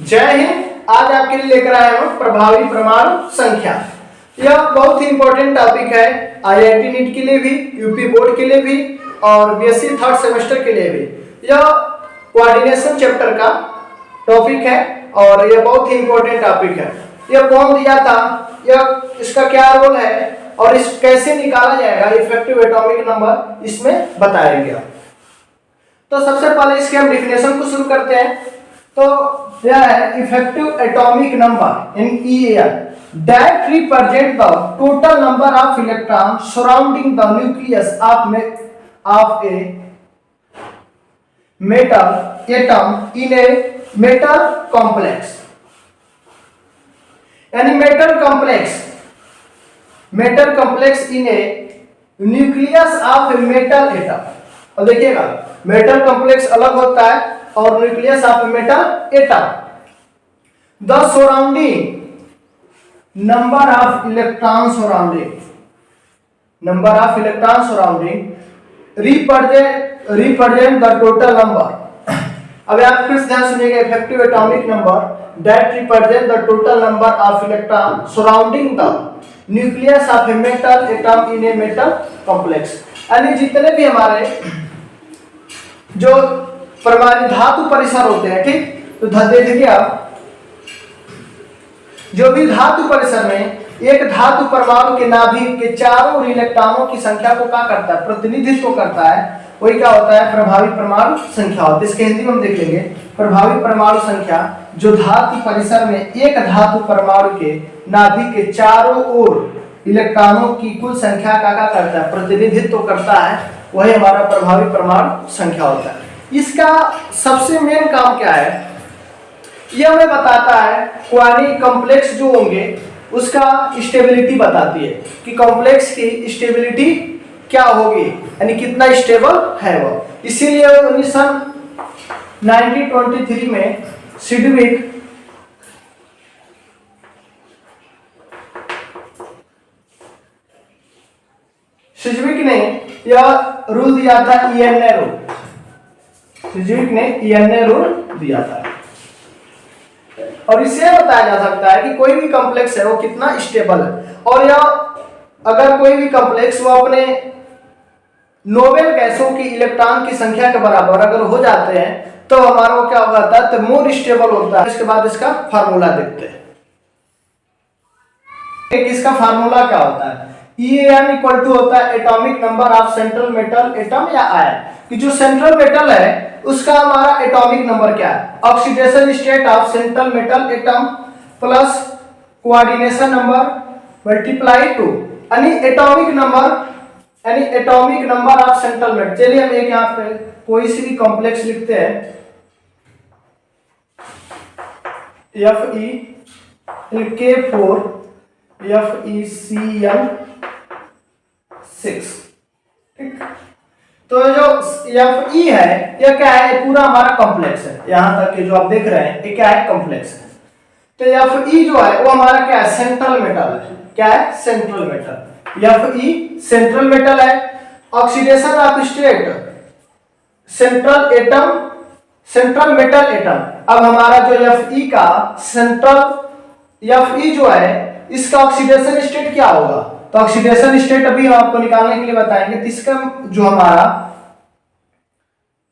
जय हिंद। आज आपके लिए लेकर आए हूं प्रभावी परमाणु संख्या। यह बहुत ही इंपॉर्टेंट टॉपिक है आईआईटी नीट के लिए भी, यूपी बोर्ड के लिए भी और बीएससी थर्ड सेमेस्टर के लिए भी। यह कोऑर्डिनेशन चैप्टर का टॉपिक है और यह बहुत ही इंपॉर्टेंट टॉपिक है। यह कौन दिया था, यह इसका क्या रोल है और इस कैसे निकाला जाएगा इफेक्टिव एटॉमिक नंबर, इसमें बताया गया। तो सबसे पहले इसके हम डिफिनेशन को शुरू करते हैं। तो यह है effective atomic number in EAR that represent the total number of electrons surrounding the nucleus of a metal atom in a metal complex। यानी metal complex in A nucleus of metal atom. और देखिएगा metal complex अलग होता है और nucleus of metal atom. The surrounding number of electron surrounding represent the total number। अब आप फिर से ध्यान सुनिएगा, effective atomic number that represent the total number of electron surrounding the nucleus of a metal atom in a metal complex। यानी जितने भी हमारे जो परमाणु धातु परिसर होते हैं, ठीक, तो देखिए आप जो भी धातु परिसर में एक धातु परमाणु के नाभिक के चारों इलेक्ट्रॉनों की संख्या को क्या करता है, प्रतिनिधित्व करता है, वही क्या होता है, प्रभावी परमाणु संख्या होती है। इसके हिंदी में हम देख लेंगे, प्रभावी परमाणु संख्या जो धातु परिसर में एक धातु परमाणु के नाभिक के चारों ओर इलेक्ट्रॉनों की कुल संख्या का क्या करता है, प्रतिनिधित्व करता है, वही हमारा प्रभावी परमाणु संख्या होता है। इसका सबसे मेन काम क्या है, यह हमें बताता है क्वानी कॉम्प्लेक्स जो होंगे उसका स्टेबिलिटी बताती है कि कॉम्प्लेक्स की स्टेबिलिटी क्या होगी, यानी कितना स्टेबल है वो। इसीलिए 1923 में सिज्विक ने यह रूल दिया था, ईएनए रूल। सिज्विक ने ईएनए रूल दिया था और इससे बताया जा सकता है कि कोई भी कॉम्प्लेक्स है वो कितना स्टेबल है। और या अगर कोई भी कॉम्प्लेक्स वो अपने नोबेल गैसों की इलेक्ट्रॉन की संख्या के बराबर अगर हो जाते हैं तो हमारा वो क्या होता है, तो मोर स्टेबल होता है। इसके बाद इसका फार्मूला देखते हैं। इसका फार्मूला क्या होता है, EAN इक्वल टू होता है atomic number of central metal atom या आयन, कि जो सेंट्रल मेटल है उसका हमारा एटॉमिक नंबर क्या है, oxidation state of central metal atom plus coordination number multiply two यानी atomic number of central metal. चलिए हम एक यहाँ पे कोई सी भी कॉम्प्लेक्स लिखते हैं, Fe FeCl6, ठीक। तो जो Fe है यह क्या है, पूरा हमारा कॉम्प्लेक्स है, यहां तक कि जो आप देख रहे हैं ये क्या है, कॉम्प्लेक्स है। तो Fe जो है वो हमारा क्या है, सेंट्रल मेटल है। क्या है, central metal. Fe central metal है। Oxidation of state central metal atom. अब हमारा जो Fe का Fe जो है इसका ऑक्सीडेशन स्टेट क्या होगा, तो ऑक्सीडेशन स्टेट अभी हम आपको निकालने के लिए बताएंगे। तो इसका जो हमारा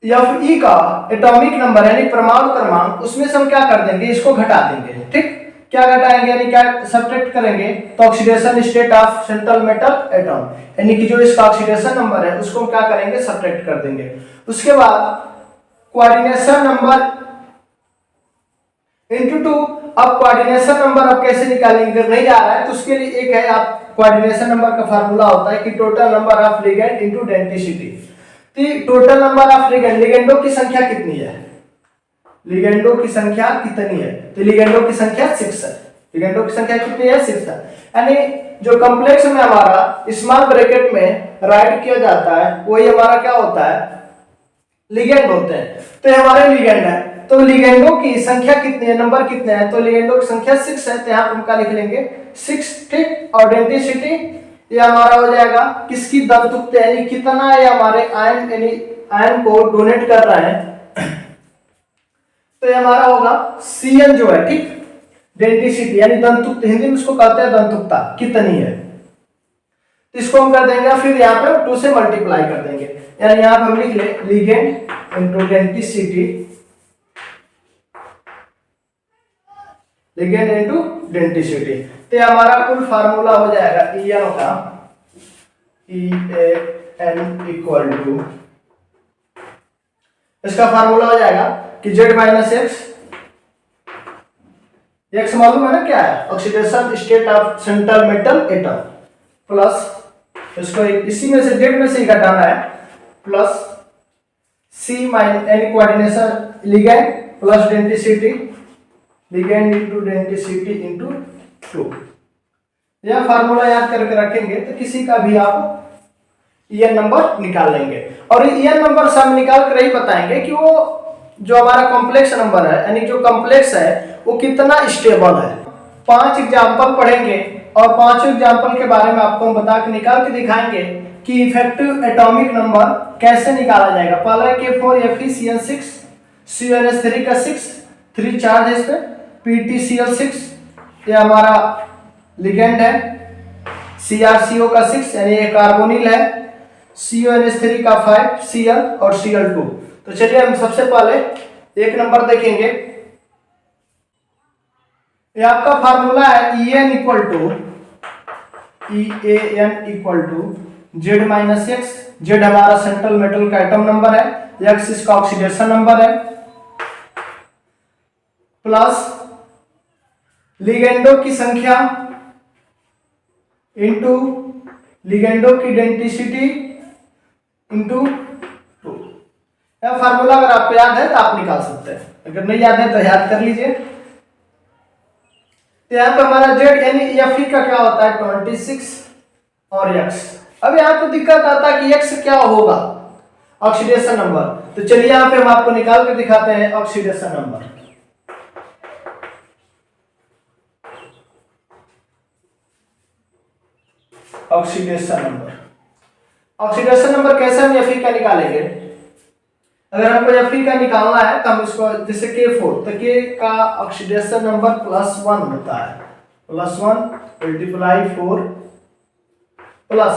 Fe का एटॉमिक नंबर यानी परमाणु क्रमांक, उसमें से हम क्या कर देंगे, इसको घटा देंगे, ठीक। क्या घटाएंगे, यानी क्या सब्ट्रैक्ट करेंगे, तो oxidation state of central metal atom यानी कि जो इसका ऑक्सीडेशन नंबर है उसको हम क्या करेंगे, सब्ट्रैक्ट कर देंगे। उसके बाद कोऑर्डिनेशन नंबर इनटू 2। अब कोऑर्डिनेशन नंबर अब कैसे निकालेंगे, नहीं जा रहा है तो उसके लिए एक है, आप कोऑर्डिनेशन नंबर का फार्मूला होता है कि total number of ligand into density. Total number of लिगेंडों की संख्या कितनी है, लिगेंडों की संख्या कितनी है, तो लिगेंडों की संख्या 6 है। लिगेंडों की संख्या कितनी है, 6 है। यानी जो कॉम्प्लेक्स में हमारा स्मॉल ब्रैकेट में राइट किया जाता है वही हमारा क्या होता है, लिगेंड होते हैं। तो हमारे लिगेंड है, तो लिगेंडों की संख्या कितनी है, नंबर कितने हैं, तो लिगेंडों की संख्या 6 है। तो यहाँ पर हम क्या लिख लेंगे, 6, ठीक। और डेंसिटी ये हमारा हो जाएगा किसकी, दंतुक्ते यानी कितना ये हमारे आयन यानी आयन को डोनेट कर रहा है, तो ये हमारा होगा Cn जो है, ठीक, डेंटिसिटी यानी दंतुकता, हिंदी में इसको कहते हैं दंतुकता, कितनी है। तो इसको हम कर देंगे, फिर यहाँ पे 2 से मल्टीप्लाई कर देंगे, यानी यहाँ पे हम लिख ले ligand into denticity, ligand into denticity. तो हमारा कुल फार्मूला हो जाएगा EN का, EAN इक्वल टू, इसका फार्मूला हो जाएगा कि Z माइनस एक्स मालूम है ना क्या है, oxidation state of central metal atom, plus इसको इसी में से Z में से ही घटाना है, plus C minus N coordination ligand plus denticity, ligand into denticity into 2। यह फार्मूला याद करके रखेंगे तो किसी का भी आप EN नंबर निकाल लेंगे। और EN नंबर से हम निकाल कर ही बताएंगे कि वो जो हमारा कॉम्प्लेक्स नंबर है, यानी जो कॉम्प्लेक्स है वो कितना स्टेबल है। 5 एग्जाम्पल पढ़ेंगे और 5 एग्जाम्पल के बारे में आपको हम बता के निकाल के दिखाएंगे कि इफेक्टिव एटॉमिक नंबर कैसे निकाला जाएगा। पहला K4 FeCN6, CuNH3 का 6, 3 चार्ज है इस पे, PtCl6, ये हमारा लिगेंड है, CrCO का 6 यानी ये कार्बोनिल है, CuNH3 का 5, Cl और Cl2। तो चलिए हम सबसे पहले 1 नंबर देखेंगे। ये आपका फार्मूला है EN equal to Z minus X. Z हमारा सेंट्रल मेटल का एटम नंबर है, X इसका ऑक्सीडेशन नंबर है, प्लस लिगेंडो की संख्या इंटू लिगेंडो की डेंसिटी इंटू 2। यह फार्मूला अगर आपको याद है तो आप निकाल सकते हैं, अगर नहीं याद है तो याद कर लीजिए। तो यहाँ पे हमारा Z यानी Fe का क्या होता है 26 और X। अब यहाँ पे दिक्कत आता है कि X क्या होगा, ऑक्सीडेशन नंबर। तो चलिए यहाँ पे हम आपको निकाल कर दिखाते हैं oxidation number. Oxidation number, oxidation number कैसे हम Fe का निकालेंगे। अगर हमको Fe का निकालना है तो हम इसको जैसे K4, तो K का ऑक्सीडेशन नंबर +1 होता है, +1 मल्टीप्लाई 4 प्लस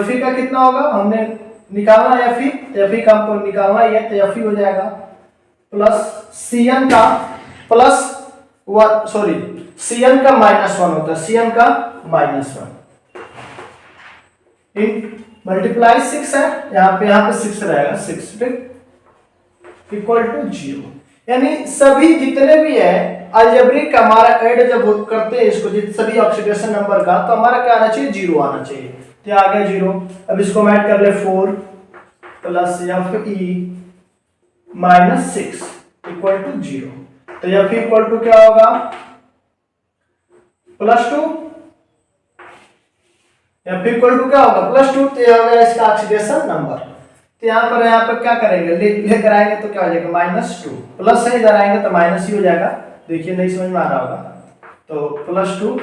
Fe का कितना होगा, हमने निकालना है Fe का हमको निकालना ही है, तो Fe हो जाएगा प्लस Cn का प्लस सॉरी Cn का -1 होता है, Cn का -1 इन मल्टीप्लाई 6 है, यहाँ पे 6 रहेगा, 6 इक्वल टू 0। यानी सभी जितने भी है अलजेब्रिक हमारा ऐड जब करते हैं इसको सभी ऑक्सीडेशन नंबर का, तो हमारा क्या आना चाहिए, 0 आना चाहिए। तो आ गया 0। अब इसको ऐड कर ले 4 प्लस Fe -6 इक्वल टू 0। तो Fe इक्वल टू क्या होगा +2, Fe इक्वल टू क्या होगा +2। तो यह होगा इसका ऑक्सीडेशन नंबर। तो यहाँ पर क्या करेंगे, लेकर आएंगे तो क्या हो जाएगा -2, प्लस है इधर आएंगे तो माइनस ही हो जाएगा। देखिए नहीं समझ में आ रहा होगा तो +2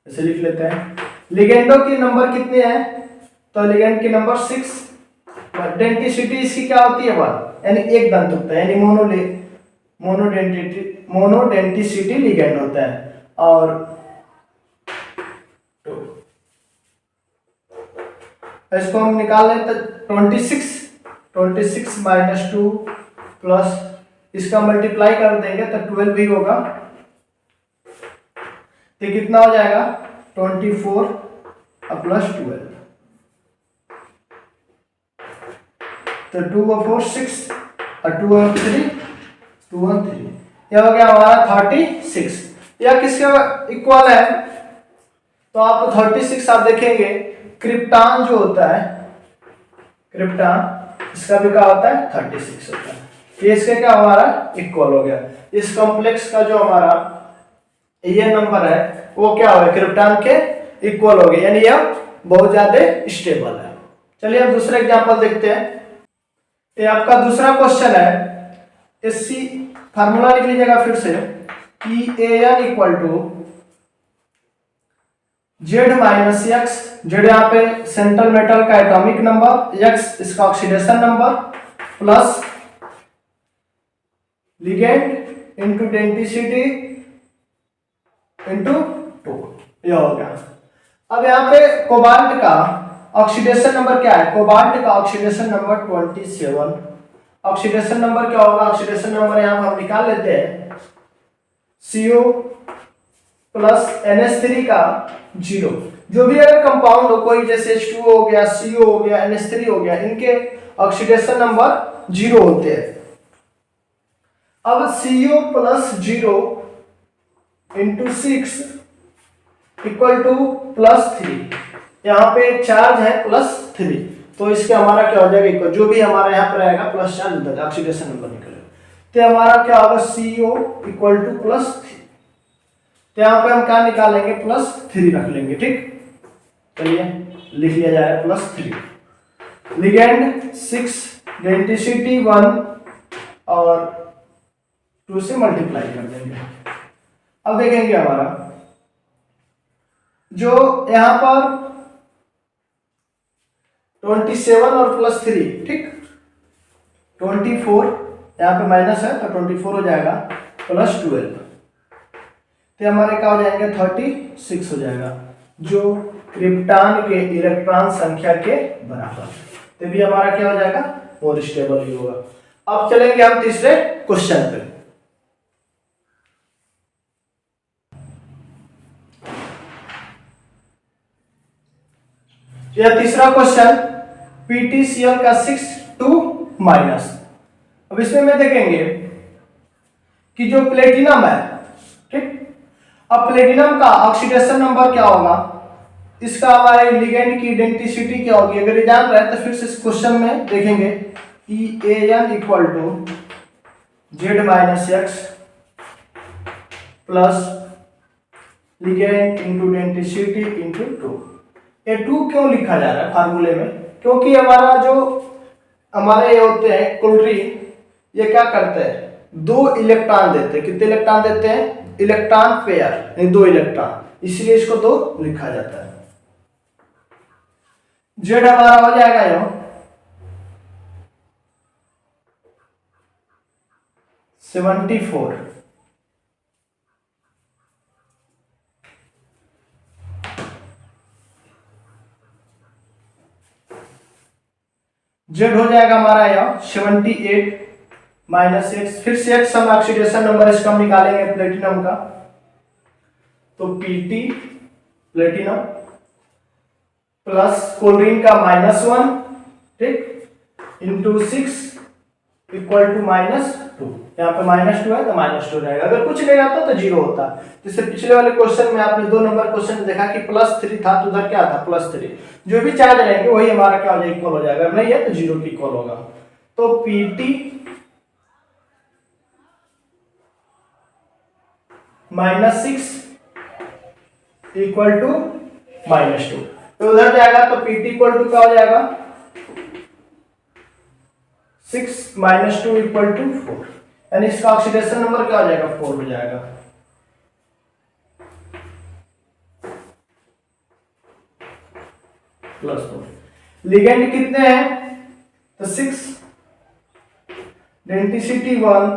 ऐसे लिख लेते हैं। लिगेंडो की नंबर कितने हैं, तो लिगेंड की नंबर 6, डेंटिसिटी इसकी क्या होती है 1, यानी एक दंतुकता, यानी मोनोडेंटिसिटी लिगेंड होता है। और इसको हम निकाल लें तो 26 -2 प्लस इसका मल्टीप्लाई कर देंगे तो 12 भी होगा। तो कितना हो जाएगा 24 और +12, तो 2 और 4 6 और 2 और 3 2 और 3, यह हो गया हमारा 36। यह किसके इक्वल है, तो आप 36 आप देखेंगे क्रिप्टॉन जो होता है, क्रिप्टॉन इसका भी क्या होता है 36 होता है। ये इसके क्या हमारा इक्वल हो गया। इस कॉम्प्लेक्स का जो हमारा ये नंबर है वो क्या हो गया, क्रिप्टॉन के इक्वल हो गया, यानी यह बहुत ज्यादा स्टेबल है। चलिए अब दूसरा एग्जांपल देखते हैं। ये आपका दूसरा क्वेश्चन है, इससी फार्मूला लिख लीजिएगा फिर से कि AN equal to Z minus X, Z यहाँ पे सेंट्रल मेटल का एटॉमिक नंबर, X इसका oxidation number, plus ligand into density into 2, ये हो गया। अब यहाँ पे कोबाल्ट का ऑक्सीडेशन नंबर क्या है? कोबाल्ट का ऑक्सीडेशन नंबर 27। ऑक्सीडेशन नंबर क्या होगा? ऑक्सीडेशन नंबर यहाँ पर हम निकाल लेते हैं, CO प्लस NH3 का 0। जो भी अगर कंपाउंड हो कोई, जैसे H2O हो गया, CO हो गया, NH3 हो गया, इनके ऑक्सीडेशन नंबर 0 होते हैं। अब CO plus 0 into 6 equal to +3। यहाँ पे चार्ज है +3, तो इसके हमारा क्या हो जाएगा इक्वल, जो भी हमारा यहाँ पर आएगा प्लस चार्ज ऑक्सीडेशन नंबर निकलेगा, तो हमारा क्या होगा CO इक्वल टू +3। तो यहाँ पे हम क्या निकालेंगे? +3 रख लेंगे, ठीक। चलिए लिख लिया जाए +3। लिगेंड 6, डेंसिटी 1 और 2 से मल्टीप्लाई कर देंगे। अब देखेंगे हमारा जो यहाँ पर 27 और +3, ठीक, 24, यहाँ पे माइनस है तो 24 हो जाएगा, +12, तो हमारे क्या हो जाएंगे? 36 हो जाएगा, जो क्रिप्टॉन के इलेक्ट्रॉन संख्या के बराबर। तो भी हमारा क्या हो जाएगा? मोर स्टेबल ही होगा। अब चलेंगे हम तीसरे क्वेश्चन पे। यह तीसरा क्वेश्चन PTCl का 6 -। अब इसमें में देखेंगे कि जो प्लेटिनम है, ठीक, अब प्लेटिनम का ऑक्सीडेशन नंबर क्या होगा? इसका हमारे लिगेंड की डेंसिटी क्या होगी? अगर ये जान रहे हैं तो फिर से इस क्वेश्चन में देखेंगे, EAN equal to Z-X plus ligand into density into 2। ये 2 क्यों लिखा जा रहा है फार्मूले में? क्योंकि हमारा जो हमारे ये होते हैं क्लोरीन, ये क्या करते हैं? 2 इलेक्ट्रॉन देते हैं। कितने इलेक्ट्रॉन देते हैं? इलेक्ट्रॉन पेयर, यानी 2 इलेक्ट्रॉन, इसलिए इसको 2 लिखा जाता है। जेड हमारा हो जाएगा यो 74। जेड हो जाएगा हमारा यह 78 -x, फिर से x हम ऑक्सीडेशन नंबर इसका हम निकालेंगे प्लेटिनम का, तो PT प्लेटिनम प्लस क्लोरीन का -1, ठीक, इंटू 6 इक्वल टू -2। यहाँ पे -2 है तो -2 रहेगा। अगर कुछ नहीं आता तो 0 होता। जैसे पिछले वाले क्वेश्चन में आपने 2 नंबर क्वेश्चन देखा कि +3 था तो उधर क्या था? +3। जो भी चार्ज रहेंगे वही हमारा क्या हो जाएगा? इक्वल हो जाएगा। नहीं है तो 0 की इक्वल होगा। तो PT -6 इक्वल टू -2, तो उधर जाएगा तो PT इक्वल टू क्या हो जाएगा? 6 -2 इक्वल टू 4, यानी इसका ऑक्सीडेशन नंबर क्या हो जाएगा? 4 हो जाएगा। +4। लिगेंड कितने हैं? तो 6, डेंसिटी 1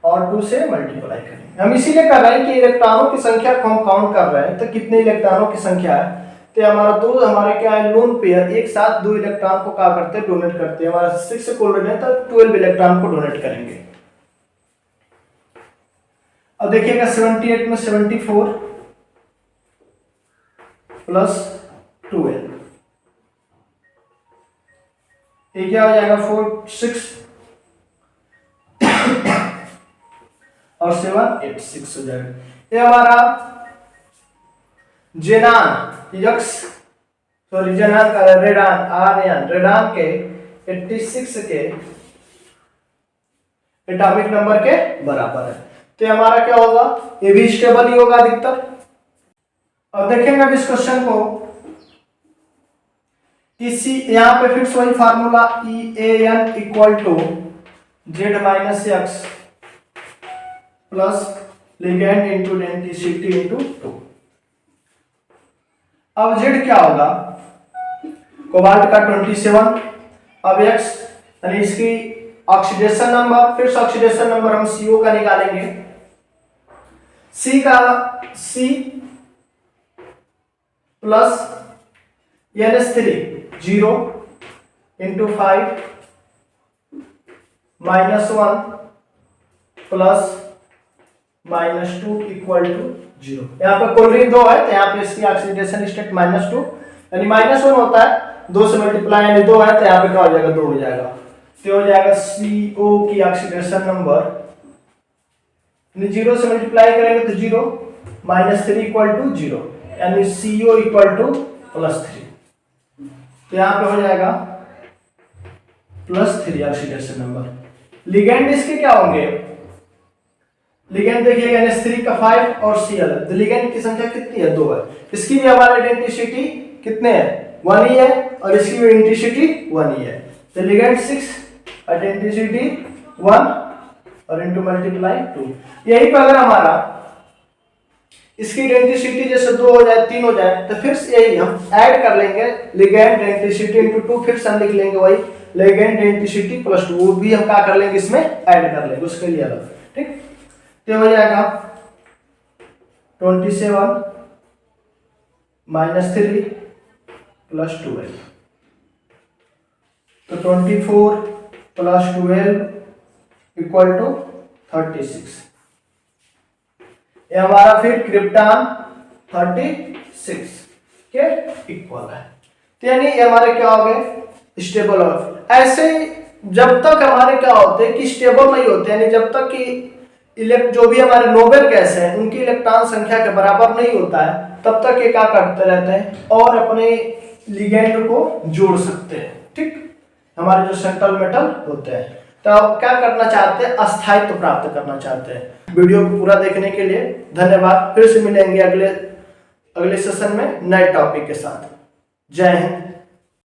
और 2 से मल्टीप्लाई करेंगे। हम इसीलिए कर रहे हैं कि इलेक्ट्रॉनों की संख्या को हम काउंट कर रहे हैं, तो कितने इलेक्ट्रॉनों की संख्या है? तो हमारा 2, हमारे क्या है? लोन पेयर एक साथ 2 इलेक्ट्रॉन को क्या करते हैं? डोनेट करते हैं। हमारा 6 क्लोरीन है तो 12 इलेक्ट्रॉन को डोनेट करेंगे। अब देखिएगा 78 में 74 प्लस 12, ये क्या हो जाएगा? 4, 6 और 7, 8, 6 हो जाएगा। ये हमारा जेनान जेनान का रेडान के 86 के एटॉमिक नंबर के बराबर है। तो हमारा क्या होगा? ये भी स्टेबल ही होगा अधिकतर। अब देखेंगे अब इस क्वेश्चन को, इसी यहाँ पे फिक्स वही formula EAN equal to Z-X plus ligand into density into 2। अब Z क्या होगा? कोबाल्ट का 27, अब X यानी इसकी ऑक्सीडेशन नंबर, फिर से ऑक्सीडेशन नंबर हम CO का निकालेंगे। C का C प्लस NH3 0 इंटू 5 -1 प्लस -2 इक्वल टू 0। यहाँ पे क्लोरीन 2 है तो यहाँ पे इसकी ऑक्सीडेशन स्टेट -2 यानी -1 होता है, 2 से मल्टीप्लाई यानी 2 है तो यहाँ पे क्या हो जाएगा 2 हो जाएगा। तो हो जाएगा CO की ऑक्सीडेशन नंबर 0 से मल्टीप्लाई करेंगे तो 0 -3 इक्वल टू 0 यानी CO इक्वल टू +3। तो यहाँ पे हो जाएगा +3 ऑक्सीडेशन नंबर। लिगेंड इसके क्या होंगे, लिगेंड देखिएगा NH3 का 5 और Cl, तो लिगेंड की संख्या कितनी है 2 है। इसकी भी हमारा आइडेंटिसिटी कितने है 1 ही है और इसकी भी आइडेंटिसिटी 1 ही है। तो लिगेंड 6 आइडेंटिसिटी 1 और इनटू मल्टीप्लाई 2। यही पर अगर हमारा इसकी आइडेंटिसिटी जैसे 2 हो जाए 3 हो जाए तो फिर से यही हम ऐड कर लेंगे लिगेंड आइडेंटिसिटी इनटू 2, फिर से हम लिख लेंगे वही लिगेंड आइडेंटिसिटी प्लस 2, वो भी हम क्या कर लेंगे इसमें ऐड कर लेंगे उसके लिए अलग। ठीक, तो हो जाएगा 27 -3 प्लस 12, तो 24 प्लस 12 इक्वल टू 36। ये हमारा फिर क्रिप्टॉन 36 के इक्वल है। तो यानी ये हमारे क्या हो गए स्टेबल हो। ऐसे जब तक हमारे क्या होते हैं कि स्टेबल नहीं होते, यानी जब तक कि जो भी हमारे नोबेल गैस है उनकी इलेक्ट्रॉन संख्या के बराबर नहीं होता है तब तक ये क्या करते रहते हैं और अपने लिगेंड को जोड़ सकते हैं। ठीक, हमारे जो सेंट्रल मेटल होते हैं, तो आप क्या करना चाहते हैं अस्थायित्व प्राप्त करना चाहते हैं। वीडियो को पूरा देखने के लिए धन्यवाद। फिर से मिलेंगे अगले सेशन में नए टॉपिक के साथ। जय हिंद।